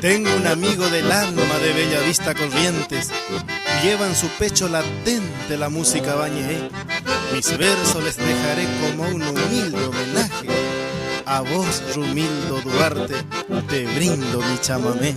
Tengo un amigo del alma de Bellavista Corrientes, lleva en su pecho latente la música bañé. Mis versos les dejaré como un humilde homenaje. A vos, Rumildo Duarte, te brindo mi chamamé.